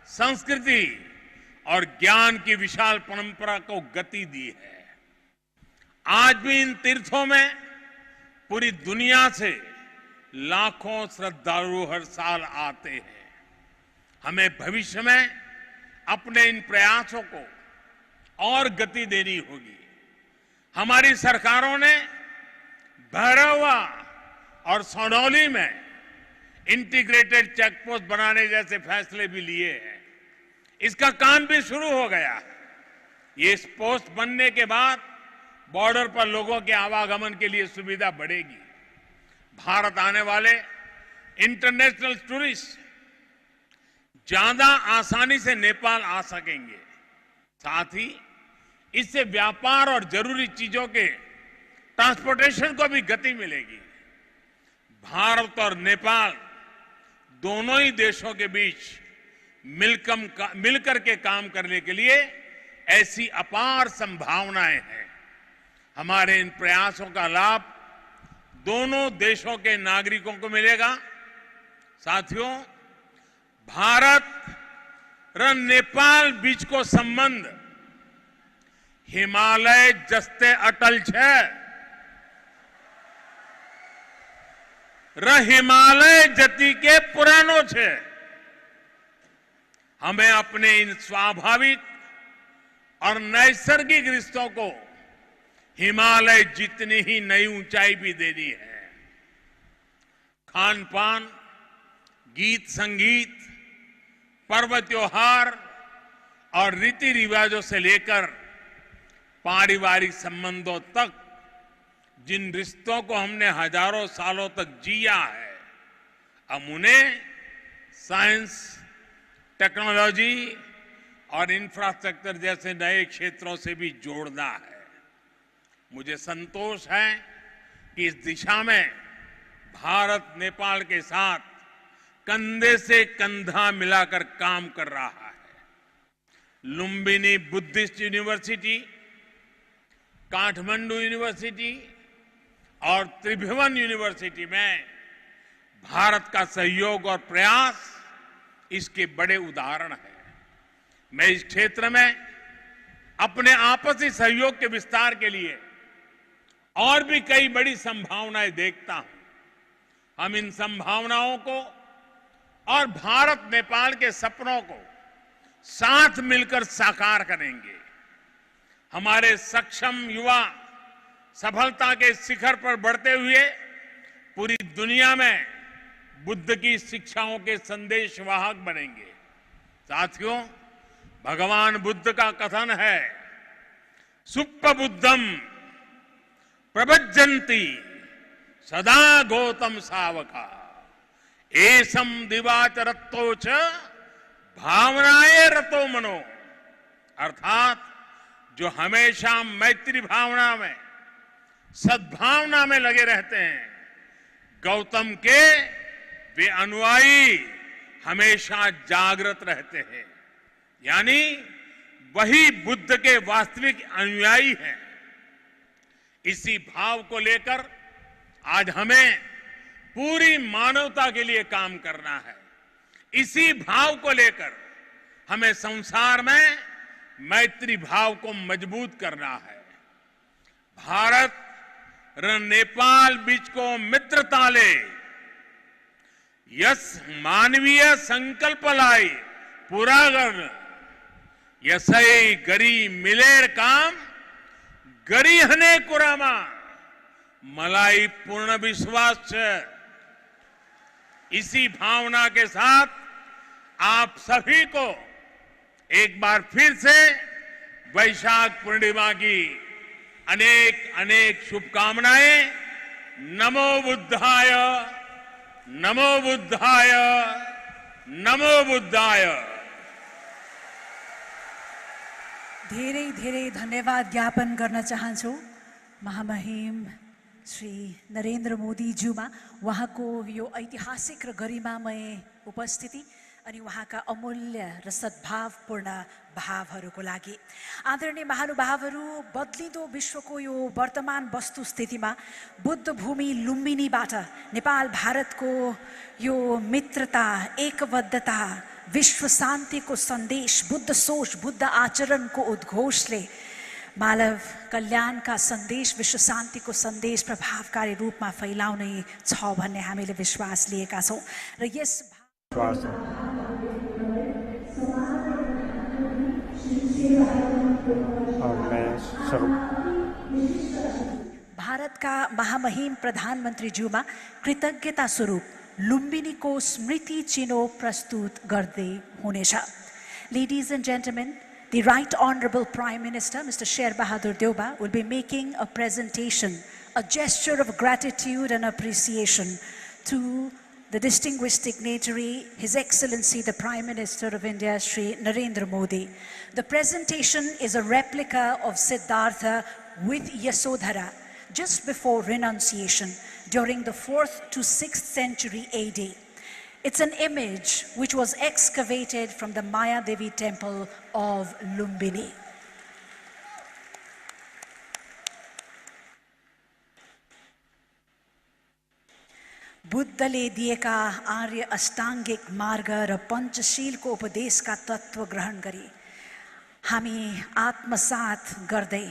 संस्कृति और ज्ञान की विशाल परंपरा को गति दी है। आज भी इन तीर्थों में पूरी दुनिया से लाखों श्रद्धालु हर साल आते हैं। हमें भविष्य में अपने इन प्रयासों को और गति देनी होगी। हमारी सरकारों ने भैरवा और सोनौली में इंटीग्रेटेड चेक पोस्ट बनाने जैसे फैसले भी लिए हैं। इसका काम भी शुरू हो गया है। ये पोस्ट बनने के बाद बॉर्डर पर लोगों के आवागमन के लिए सुविधा बढ़ेगी। भारत आने वाले इंटरनेशनल टूरिस्ट ज्यादा आसानी से नेपाल आ सकेंगे। साथ ही इससे व्यापार और जरूरी चीजों के ट्रांसपोर्टेशन को भी गति मिलेगी। भारत और नेपाल दोनों ही देशों के बीच मिलकर के काम करने के लिए ऐसी अपार संभावनाएं हैं। हमारे इन प्रयासों का लाभ दोनों देशों के नागरिकों को मिलेगा। साथियों, भारत और नेपाल बीच को संबंध हिमालय जस्ते अटल छे। हिमालय जति के पुरानो छे। हमें अपने इन स्वाभाविक और नैसर्गिक रिश्तों को हिमालय जितनी ही नई ऊंचाई भी देनी है। खान पान, गीत संगीत, पर्व त्योहार और रीति रिवाजों से लेकर पारिवारिक संबंधों तक जिन रिश्तों को हमने हजारों सालों तक जिया है, अब उन्हें साइंस, टेक्नोलॉजी और इंफ्रास्ट्रक्चर जैसे नए क्षेत्रों से भी जोड़ना है। मुझे संतोष है कि इस दिशा में भारत नेपाल के साथ कंधे से कंधा मिलाकर काम कर रहा है। Lumbini Buddhist university, Kathmandu university और त्रिभुवन यूनिवर्सिटी में भारत का सहयोग और प्रयास इसके बड़े उदाहरण हैं। मैं इस क्षेत्र में अपने आपसी सहयोग के विस्तार के लिए और भी कई बड़ी संभावनाएं देखता हूं। हम इन संभावनाओं को और भारत नेपाल के सपनों को साथ मिलकर साकार करेंगे। हमारे सक्षम युवा सफलता के शिखर पर बढ़ते हुए पूरी दुनिया में बुद्ध की शिक्षाओं के संदेशवाहक बनेंगे। साथियों, भगवान बुद्ध का कथन है, सुप्प बुद्धम प्रभज्जन्ति सदा गौतम सावका एसम दिवाच रत्तो च भावनाए रतो मनो। अर्थात जो हमेशा मैत्री भावना में, सद्भावना में लगे रहते हैं, गौतम के वे अनुयायी हमेशा जागृत रहते हैं। यानी वही बुद्ध के वास्तविक अनुयायी हैं। इसी भाव को लेकर आज हमें पूरी मानवता के लिए काम करना है। इसी भाव को लेकर हमें संसार में मैत्री भाव को मजबूत करना है। भारत र नेपाल बीचको मित्रताले यस मानवीय संकल्पलाई पूरा गर्न यसै गरी मिलेर काम गरिहने कुरामा मलाई पूर्ण विश्वास है। इसी भावना के साथ आप सभी को एक बार फिर से वैशाख पूर्णिमा की अनेक अनेक शुभकामनाएं। नमो बुद्धाय, नमो बुद्धाय, नमो बुद्धाय। धेरै धेरै धन्यवाद ज्ञापन गर्न चाहन्छु महामहिम श्री नरेन्द्र मोदी ज्यूमा उहाँको यो ऐतिहासिक र गरिमामय उपस्थिति अनि उहाँका अमूल्य र सद्भावपूर्ण भावहरूको लागि। आदरणीय महानुभावहरू, बदलिँदो विश्वको यो वर्तमान वस्तुस्थितिमा बुद्ध भूमि लुम्बिनीबाट नेपाल भारतको यो मित्रता, एकबद्धता, विश्व शान्तिको सन्देश, बुद्ध सोच, बुद्ध आचरणको उद्घोषले मानव कल्याणका सन्देश, विश्व शान्तिको सन्देश प्रभावकारी रूपमा फैलाउने छ भन्ने हामीले विश्वास लिएका छौँ र यस भारतका महामहिम प्रधानमन्त्री ज्यूमा कृतज्ञता स्वरूप लुम्बिनीको स्मृति चिनो प्रस्तुत गर्दै हुनेछ। Ladies and gentlemen, the Right Honorable Prime Minister, Mr. Sher Bahadur Deuba, will be making a presentation, a gesture of gratitude and appreciation to the distinguished dignitary, His Excellency the Prime Minister of India, Shri Narendra Modi. The presentation is a replica of Siddhartha with Yasodhara just before renunciation during the 4th to 6th century AD. It's an image which was excavated from the Maya Devi temple of Lumbini. बुद्धले दिएका आर्य अष्टाङ्गिक मार्ग र पञ्चशीलको उपदेशका तत्त्व ग्रहण गरी हामी आत्मसात गर्दै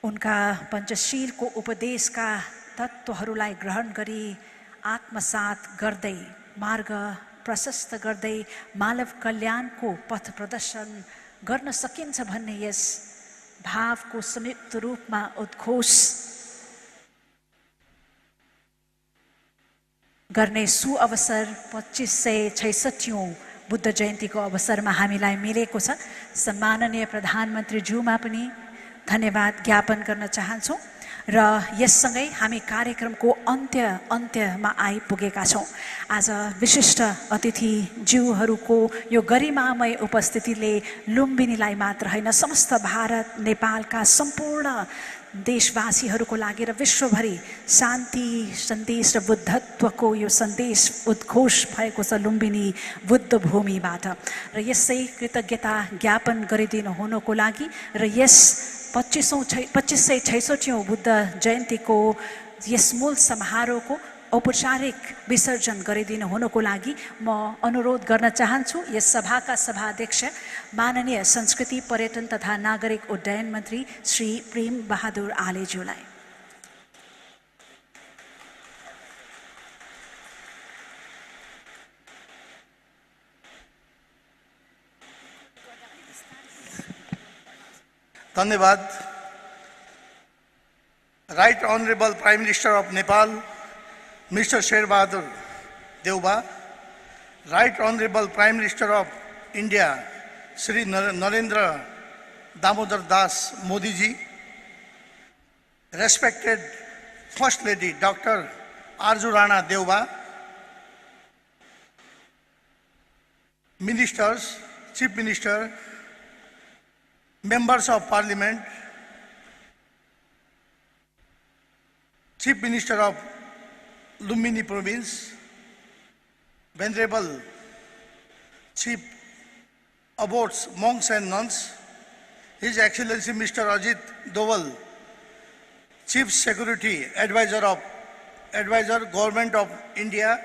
उनका पञ्चशीलको उपदेशका तत्त्वहरूलाई ग्रहण गरी आत्मसात गर्दै मार्ग प्रशस्त गर्दै मानव कल्याणको पथ प्रदर्शन गर्न सकिन्छ भन्ने यस भावको संयुक्त रूपमा उद्घोष गर्ने सुअवसर 2566औं बुद्ध जयन्तीको अवसरमा हामीलाई मिलेको छ। सम्माननीय प्रधानमन्त्री ज्यूमा पनि धन्यवाद ज्ञापन गर्न चाहन्छौँ र यससँगै हामी कार्यक्रमको अन्त्यमा आइपुगेका छौँ। आज विशिष्ट अतिथि ज्यूहरूको यो गरिमामय उपस्थितिले लुम्बिनीलाई मात्र होइन समस्त भारत नेपालका सम्पूर्ण देशवासीहरूको लागि र विश्वभरि शान्ति सन्देश र बुद्धत्वको यो सन्देश उद्घोष भएको छ लुम्बिनी बुद्ध भूमिबाट र यसै कृतज्ञता ज्ञापन गरिदिनु हुनको लागि र यस 2566औं बुद्ध जयन्तीको यस मूल समारोहको औपचारिक विसर्जन गरिदिनु हुनको लागि म अनुरोध गर्न चाहन्छु यस सभाका सभाध्यक्ष माननीय संस्कृति पर्यटन तथा नागरिक उड्डयन मन्त्री श्री प्रेम बहादुर आलेज्यूलाई। धन्यवाद। Right Honorable Prime Minister of Nepal, Mr. Sher Bahadur Deuba, Right Honorable Prime Minister of India, Shri Narendra Damodar Das Modi ji, respected First Lady Dr. Arju Rana Deuba, Ministers, Chief Minister, Members of Parliament, Chief Minister of Lumbini Province, Venerable Chief Abbots, Monks and Nuns, His Excellency Mr. Ajit Doval, Chief Security Advisor, Government of India,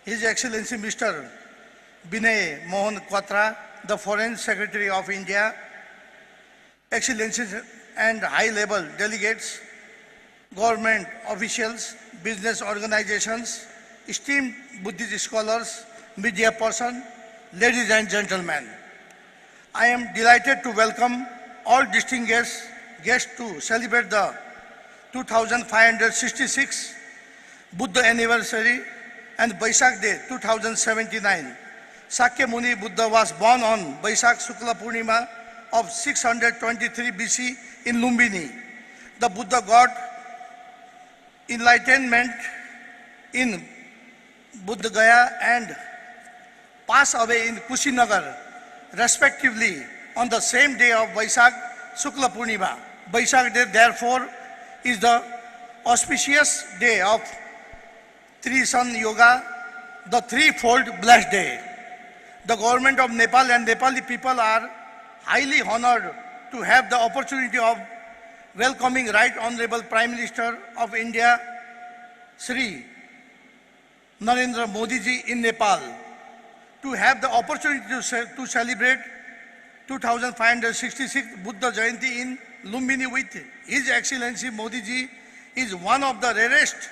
His Excellency Mr. Binay Mohan Quatra, the Foreign Secretary of India, Excellencies and high-level delegates, government officials, business organizations, esteemed Buddhist scholars, media person, ladies and gentlemen. I am delighted to welcome all distinguished guests to celebrate the 2566 Buddha anniversary and Vaisakh Day 2079. Sakya Muni Buddha was born on Vaisakh Shukla Purnima of 623 BC in Lumbini. The Buddha got enlightenment in Buddha Gaya and passed away in Kushinagar, respectively, on the same day of Vaisakh Shukla Purnima. Vaisakh Day, therefore, is the auspicious day of Tri-Sun Yoga, the threefold blessed day. The government of Nepal and Nepali people are highly honored to have the opportunity of welcoming Right Honorable Prime Minister of India, Sri Narendra Modi ji in Nepal, to have the opportunity to celebrate 2566 Buddha Jayanti in Lumbini with His Excellency Modi ji is one of the rarest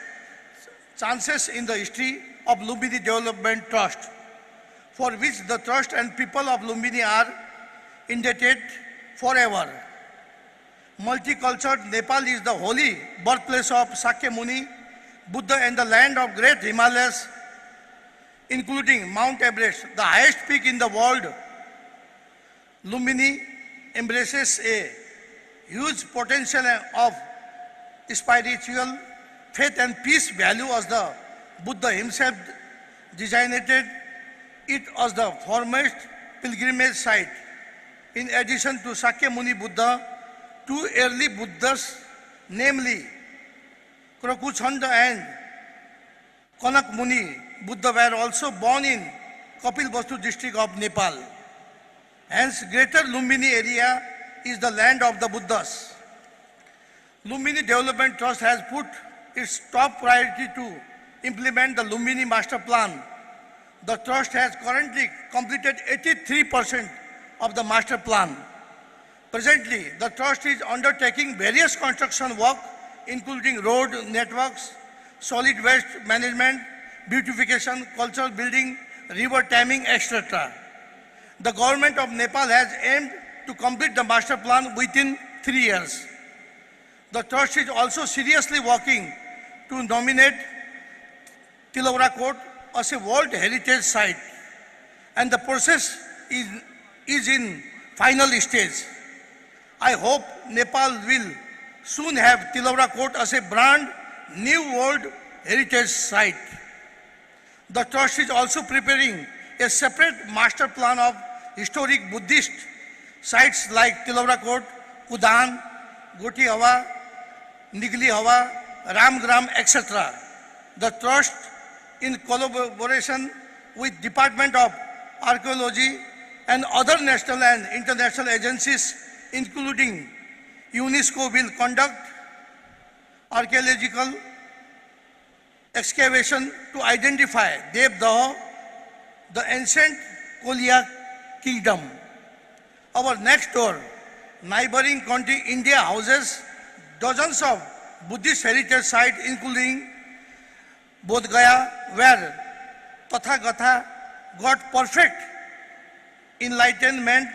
chances in the history of Lumbini Development Trust, for which the trust and people of Lumbini are indebted forever. Multicultural Nepal is the holy birthplace of Sakya Muni Buddha and the land of great Himalayas, including Mount Everest, the highest peak in the world. Lumbini embraces a huge potential of spiritual faith and peace value, as the Buddha himself designated it as the foremost pilgrimage site. In addition to Sakya Muni Buddha, two early Buddhas, namely Krokuchanda and Kanak Muni Buddha, were also born in Kapilvastu district of Nepal. Hence, Greater Lumbini area is the land of the Buddhas. Lumbini Development Trust has put its top priority to implement the Lumbini Master Plan. The Trust has currently completed 83% of the Master Plan. Presently, the Trust is undertaking various construction work, including road networks, solid waste management, beautification, cultural building, river taming, etc. The government of Nepal has aimed to complete the Master Plan within 3 years. The Trust is also seriously working to nominate Tilaura Court as a World Heritage Site, and the process is in final stage. I hope Nepal will soon have Tilaura Court as a brand new World Heritage Site. The Trust is also preparing a separate master plan of historic Buddhist sites like Tilaura Court, Kudan, Goti Hawa, Nigli Hawa, Ramgram, etc. The Trust, in collaboration with Department of Archaeology and other national and international agencies, including UNESCO, will conduct archaeological excavation to identify Devdaha, the ancient Kolya kingdom. Our next door neighboring country, India, houses dozens of Buddhist heritage sites, including Bodh Gaya, where Tathagata got perfect enlightenment,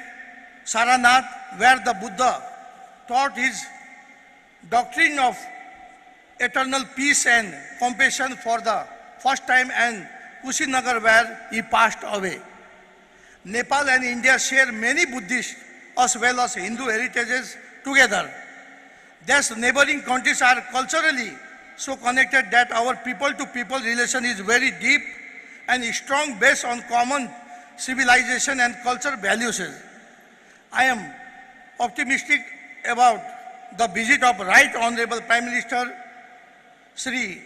Saranath, where the Buddha taught his doctrine of eternal peace and compassion for the first time, and Kushinagar, where he passed away. Nepal and India share many Buddhist as well as Hindu heritages together. Thus, neighboring countries are culturally so connected that our people-to-people relation is very deep and strong, based on common civilization and cultural values. I am optimistic about the visit of Right Honorable Prime Minister Sri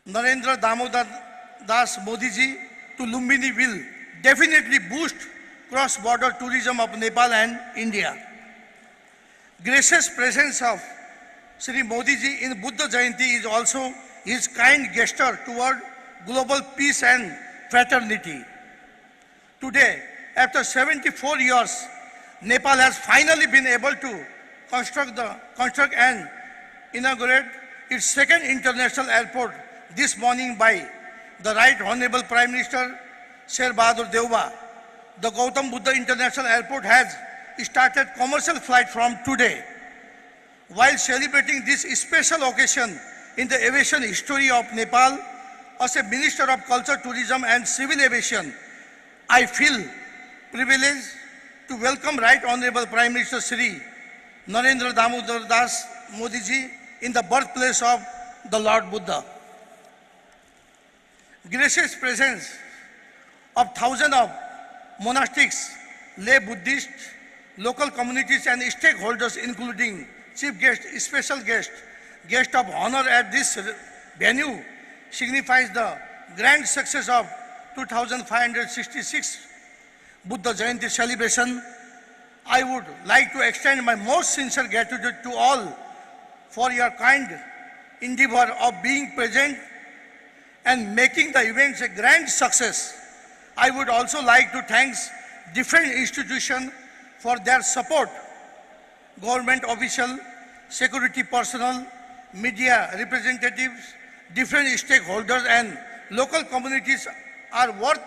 Narendra Damodar Das Modi ji to Lumbini will definitely boost cross-border tourism of Nepal and India. Gracious presence of Sri Modi ji in Buddha Jayanti is also his kind gesture toward global peace and fraternity. Today, after 74 years, Nepal has finally been able to construct and inaugurate its second international airport this morning by the Right Honorable Prime Minister Sher Bahadur Deuba. The Gautam Buddha International Airport has started commercial flight from today. While celebrating this special occasion in the aviation history of Nepal, as a Minister of Culture, Tourism and Civil Aviation, I feel privileged to welcome Right Honorable Prime Minister Shri Narendra Damodar Das Modi ji in the birthplace of the Lord Buddha. Gracious presence of thousands of monastics, lay Buddhists, local communities and stakeholders including chief guest, special guest of honor at this venue signifies the grand success of 2566 Buddha Jayanti celebration. I would like to extend my most sincere gratitude to all for your kind endeavor of being present and making the events a grand success. I would also like to thank different institutions for their support, government officials, security personnel, media representatives, different stakeholders and local communities are worth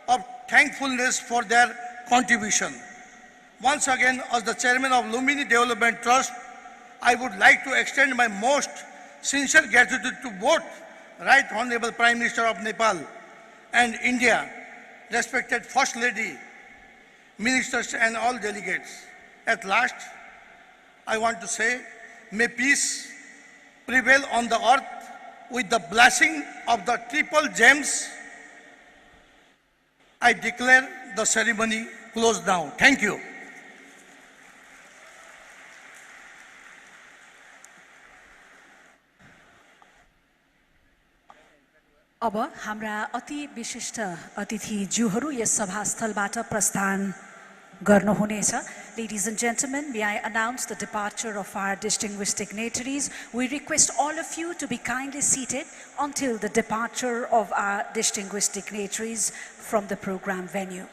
of thankfulness for their contribution. Once again, as the chairman of Lumbini Development Trust, I would like to extend my most sincere gratitude to both Right Honorable Prime Minister of Nepal and India, respected First Lady, ministers and all delegates. At last, I want to say, may peace prevail on the earth with the blessing of the triple gems. I declare the ceremony closed now. Thank you. अब हाम्रा अति विशिष्ट अतिथिज्यूहरू yes सभास्थलबाट प्रस्थान गर्नुहुनेछ. Ladies and gentlemen, may I announce the departure of our distinguished dignitaries. We request all of you to be kindly seated until the departure of our distinguished dignitaries from the program venue.